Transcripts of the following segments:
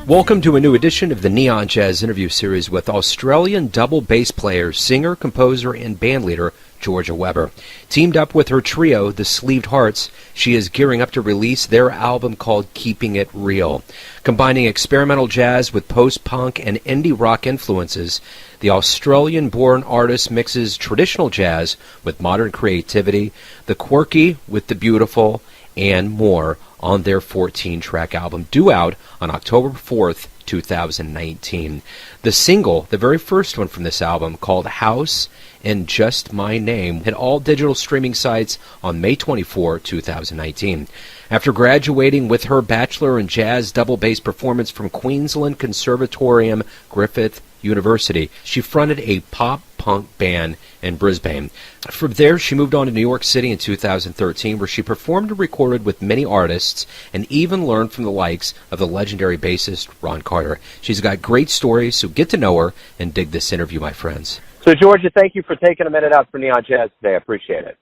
Welcome to a new edition of the Neon Jazz interview series with Australian double bass player, singer, composer, and bandleader Georgia Weber. Teamed up with her trio, the Sleeved Hearts, she is gearing up to release their album called Keeping It Real. Combining experimental jazz with post-punk and indie rock influences, the Australian-born artist mixes traditional jazz with modern creativity, the quirky with the beautiful, and more on their 14-track album, due out on October 4th, 2019. The single, the very first one from this album, called House and Just My Name, hit all digital streaming sites on May 24, 2019. After graduating with her Bachelor in Jazz double bass performance from Queensland Conservatorium, Griffith University, she fronted a pop-punk band in Brisbane. From there, she moved on to New York City in 2013, where she performed and recorded with many artists and even learned from the likes of the legendary bassist Ron Carter. She's got great stories, so get to know her and dig this interview, my friends. So, Georgia, thank you for taking a minute out for Neon Jazz today. I appreciate it.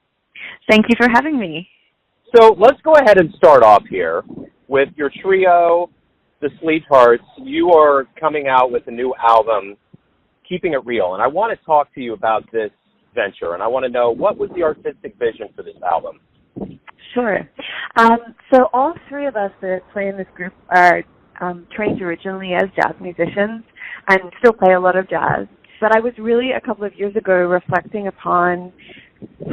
Thank you for having me. So let's go ahead and start off here with your trio, the Sleeved Hearts. You are coming out with a new album, Keeping It Real, and I want to talk to you about this venture, and I want to know, what was the artistic vision for this album? Sure. So all three of us that play in this group are trained originally as jazz musicians and still play a lot of jazz. But I was really, a couple of years ago, reflecting upon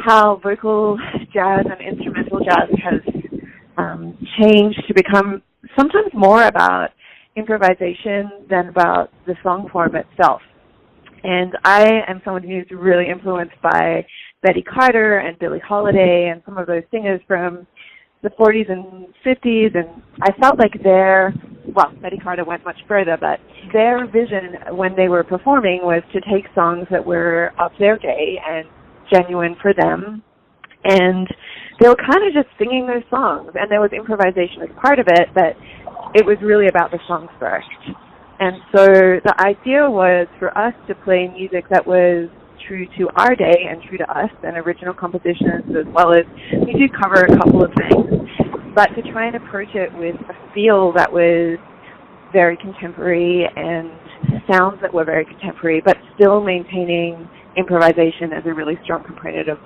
how vocal jazz and instrumental jazz has changed to become sometimes more about improvisation than about the song form itself. And I am someone who's really influenced by Betty Carter and Billie Holiday and some of those singers from the 40s and 50s, and I felt like Betty Carter went much further, but their vision when they were performing was to take songs that were of their day and genuine for them, and they were kind of just singing their songs, and there was improvisation as part of it, but it was really about the songs first. And so the idea was for us to play music that was true to our day and true to us, and original compositions, as well as we do cover a couple of things, but to try and approach it with a feel that was very contemporary and sounds that were very contemporary, but still maintaining improvisation as a really strong component of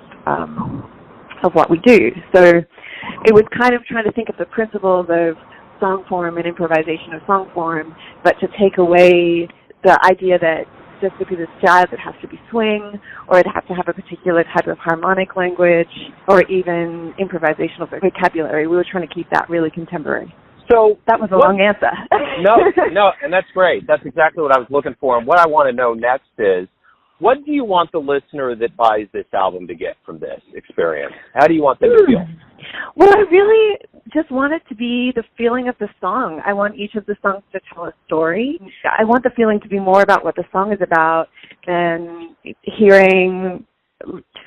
what we do. So it was kind of trying to think of the principles of song form and improvisation of song form, but to take away the idea that just because it's jazz, it has to be swing, or it has to have a particular type of harmonic language, or even improvisational vocabulary. We were trying to keep that really contemporary. So that was a long answer. No, and that's great. That's exactly what I was looking for. And what I want to know next is, what do you want the listener that buys this album to get from this experience? How do you want them to feel? Well, I really just want it to be the feeling of the song. I want each of the songs to tell a story. I want the feeling to be more about what the song is about than hearing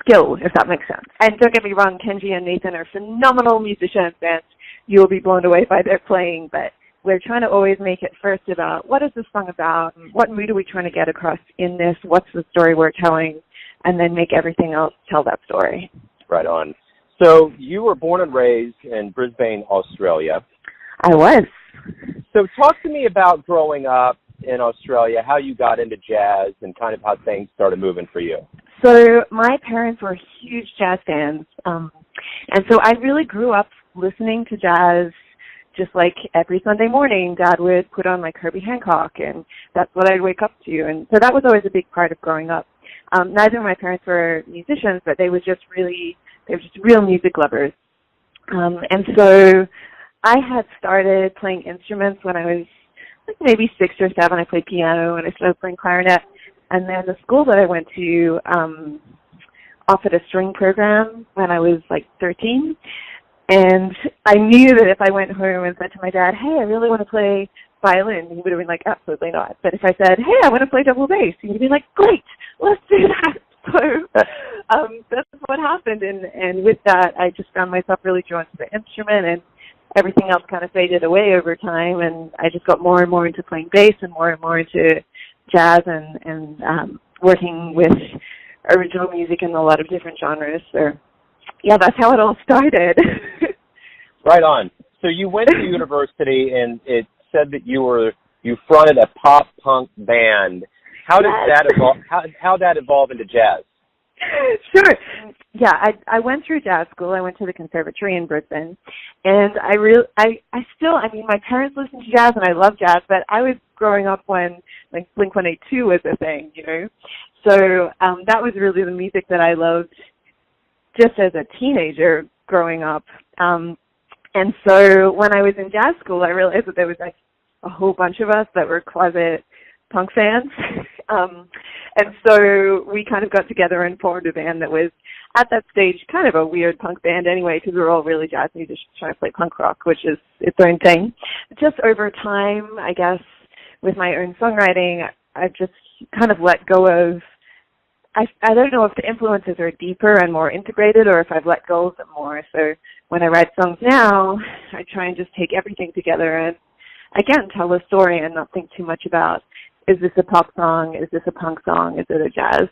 skill, if that makes sense. And don't get me wrong, Kenji and Nathan are phenomenal musicians, and you will be blown away by their playing, but we're trying to always make it first about what is this song about, what mood are we trying to get across in this, what's the story we're telling, and then make everything else tell that story. Right on. So you were born and raised in Brisbane, Australia. I was. So talk to me about growing up in Australia, how you got into jazz, and kind of how things started moving for you. So my parents were huge jazz fans, and so I really grew up listening to jazz. Just like every Sunday morning, Dad would put on like Herbie Hancock, and that's what I'd wake up to. And so that was always a big part of growing up. Neither of my parents were musicians, but they were just real music lovers. And so I had started playing instruments when I was like maybe 6 or 7. I played piano, and I started playing clarinet. And then the school that I went to offered a string program when I was like 13. And I knew that if I went home and said to my dad, hey, I really want to play violin, he would have been like, absolutely not. But if I said, hey, I want to play double bass, he would have been like, great, let's do that. So that's what happened. And with that, I just found myself really drawn to the instrument, and everything else kind of faded away over time. And I just got more and more into playing bass and more into jazz and working with original music in a lot of different genres. So yeah, that's how it all started. Right on. So you went to university, and it said that you were you fronted a pop-punk band. How did that evolve? How that evolve into jazz? Sure. Yeah, I went through jazz school. I went to the Conservatorium in Brisbane, and I mean, my parents listened to jazz, and I love jazz, but I was growing up when, like, Blink-182 was a thing, you know? So that was really the music that I loved just as a teenager growing up. And so when I was in jazz school, I realized that there was, like, a whole bunch of us that were closet punk fans. And so we kind of got together and formed a band that was, at that stage, kind of a weird punk band anyway, because we were all really jazz musicians trying to play punk rock, which is its own thing. Just over time, I guess, with my own songwriting, I've just kind of let go of, I don't know if the influences are deeper and more integrated or if I've let go of them more. So when I write songs now, I try and just take everything together and, again, tell a story and not think too much about, is this a pop song? Is this a punk song? Is it a jazz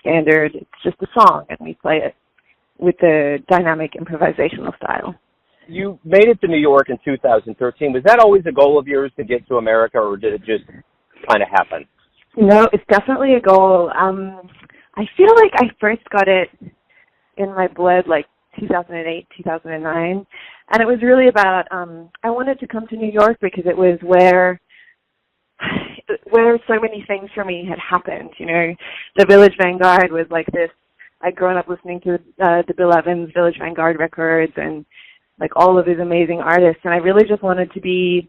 standard? It's just a song, and we play it with a dynamic improvisational style. You made it to New York in 2013. Was that always a goal of yours to get to America, or did it just kind of happen? No, it's definitely a goal. I feel like I first got it in my blood like 2008, 2009, and it was really about, I wanted to come to New York because it was where so many things for me had happened, you know. The Village Vanguard was like this, I'd grown up listening to the Bill Evans Village Vanguard records and like all of these amazing artists, and I really just wanted to be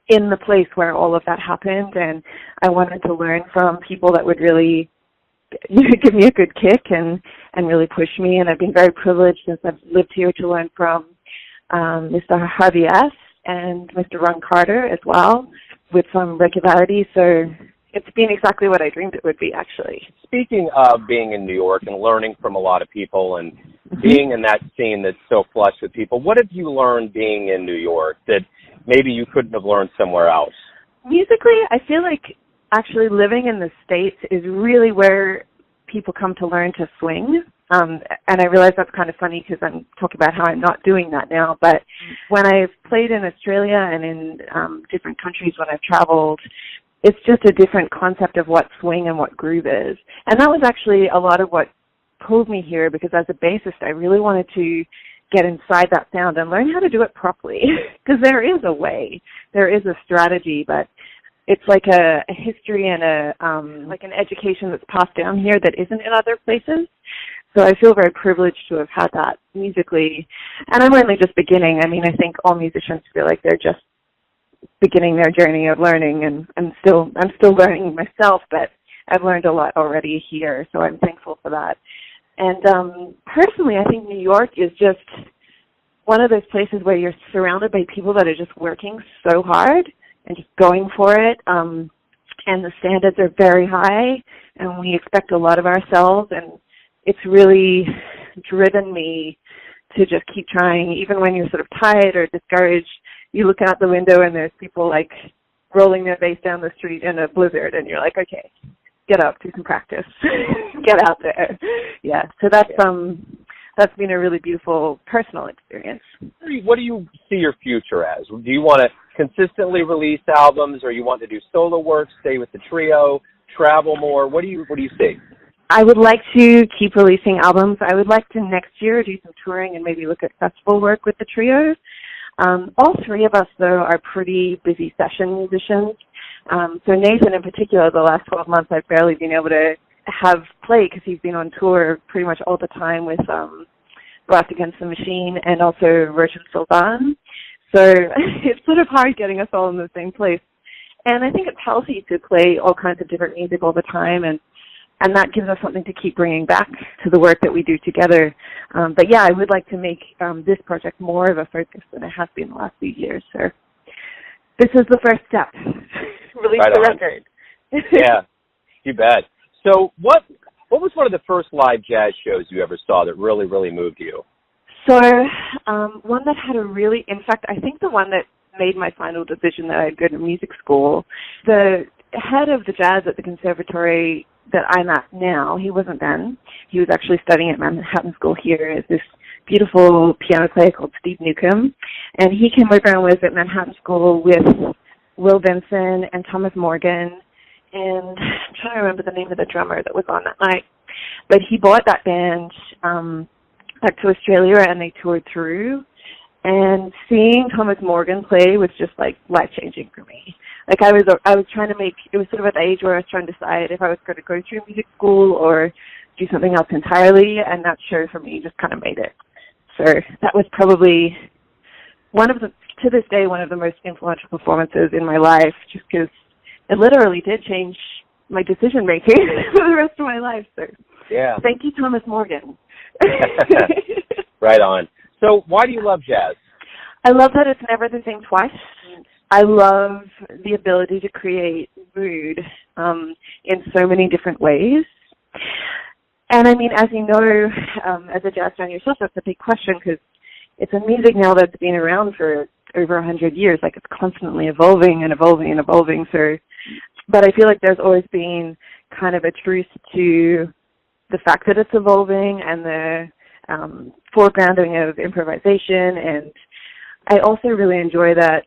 in the place where all of that happened, and I wanted to learn from people that would really give me a good kick and really push me, and I've been very privileged since I've lived here to learn from Mr. Harvey S. and Mr. Ron Carter as well, with some regularity, so it's been exactly what I dreamed it would be, actually. Speaking of being in New York and learning from a lot of people and being in that scene that's so flush with people, what have you learned being in New York that maybe you couldn't have learned somewhere else? Musically, I feel like actually living in the States is really where people come to learn to swing. And I realize that's kind of funny because I'm talking about how I'm not doing that now. But when I've played in Australia and in different countries when I've traveled, it's just a different concept of what swing and what groove is. And that was actually a lot of what pulled me here, because as a bassist, I really wanted to get inside that sound and learn how to do it properly. Because there is a way, there is a strategy, but it's like a history and like an education that's passed down here that isn't in other places. So I feel very privileged to have had that musically. And I'm only just beginning. I mean, I think all musicians feel like they're just beginning their journey of learning, and I'm still learning myself, but I've learned a lot already here, so I'm thankful for that. And personally, I think New York is just one of those places where you're surrounded by people that are just working so hard and just going for it, and the standards are very high, and we expect a lot of ourselves, and it's really driven me to just keep trying, even when you're sort of tired or discouraged. You look out the window and there's people like rolling their bass down the street in a blizzard, and you're like, okay, get up, do some practice, get out there. Yeah, so that's been a really beautiful personal experience. What do you see your future as? Do you want to consistently release albums, or you want to do solo work, stay with the trio, travel more? What do you see? I would like to keep releasing albums. I would like to next year do some touring and maybe look at festival work with the trio. All three of us, though, are pretty busy session musicians. So Nathan, in particular, the last 12 months, I've barely been able to have play because he's been on tour pretty much all the time with Blast Against the Machine and also Roach and Sylvan. So it's sort of hard getting us all in the same place. And I think it's healthy to play all kinds of different music all the time, and that gives us something to keep bringing back to the work that we do together. But yeah, I would like to make this project more of a focus than it has been the last few years. So this is the first step. Release right the on. record. Yeah, you bet. So what was one of the first live jazz shows you ever saw that really, really moved you? So one that had in fact, I think the one that made my final decision that I'd go to music school, the head of the jazz at the Conservatorium that I'm at now, he wasn't then. He was actually studying at Manhattan School here, is this beautiful piano player called Steve Newcomb. And he came over and was at Manhattan School with Will Benson and Thomas Morgan, and I'm trying to remember the name of the drummer that was on that night. But he brought that band back to Australia, and they toured through. And seeing Thomas Morgan play was just like life-changing for me. Like I was trying to make, it was sort of at the age where I was trying to decide if I was going to go through music school or do something else entirely, and that show for me just kind of made it. So that was probably to this day, one of the most influential performances in my life, just because it literally did change my decision-making for the rest of my life. So yeah. Thank you, Thomas Morgan. Right on. So why do you love jazz? I love that it's never the same twice. I love the ability to create mood in so many different ways. And I mean, as you know, as a jazz fan yourself, that's a big question because it's a music now that's been around for over 100 years. Like it's constantly evolving and evolving and evolving. So, but I feel like there's always been kind of a truth to the fact that it's evolving and the foregrounding of improvisation. And I also really enjoy that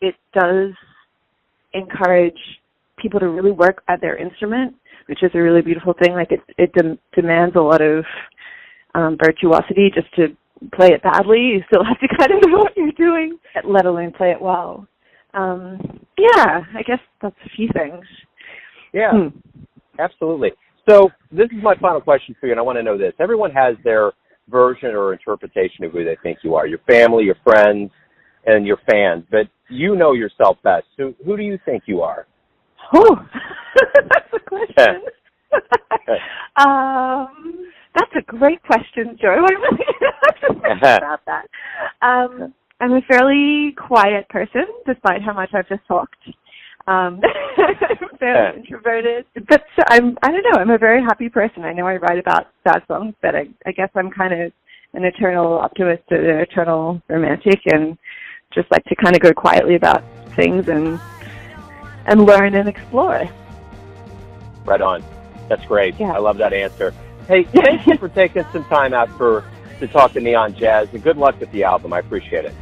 it does encourage people to really work at their instrument, which is a really beautiful thing. Like it demands a lot of virtuosity just to play it badly. You still have to kind of know what you're doing, let alone play it well. Yeah, I guess that's a few things. Yeah, absolutely. So this is my final question for you, and I want to know this. Everyone has their version or interpretation of who they think you are, your family, your friends, and your fans, but you know yourself best. So who do you think you are? Oh, that's a question. That's a great question, Joe. I really have to think about that. I'm a fairly quiet person, despite how much I've just talked. I'm fairly introverted, but I don't know, I'm a very happy person. I know I write about sad songs, but I guess I'm kind of an eternal optimist and an eternal romantic, and just like to kind of go quietly about things and learn and explore. Right on. That's great. Yeah. I love that answer. Hey, thank you for taking some time out to talk to Neon Jazz, and good luck with the album. I appreciate it.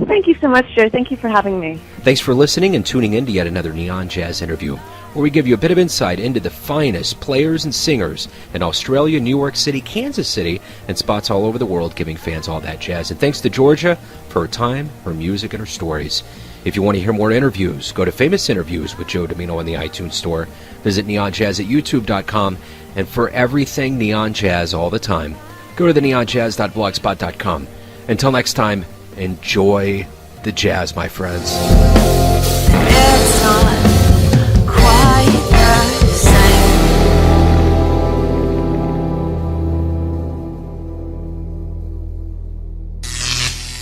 Thank you so much, Joe. Thank you for having me. Thanks for listening and tuning in to yet another Neon Jazz interview, where we give you a bit of insight into the finest players and singers in Australia, New York City, Kansas City, and spots all over the world, giving fans all that jazz. And thanks to Georgia for her time, her music, and her stories. If you want to hear more interviews, go to Famous Interviews with Joe Domino in the iTunes Store. Visit neonjazz at youtube.com. And for everything Neon Jazz all the time, go to the neonjazz.blogspot.com. Until next time, enjoy the jazz, my friends. It's not quite the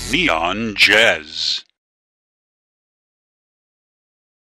same. Neon Jazz.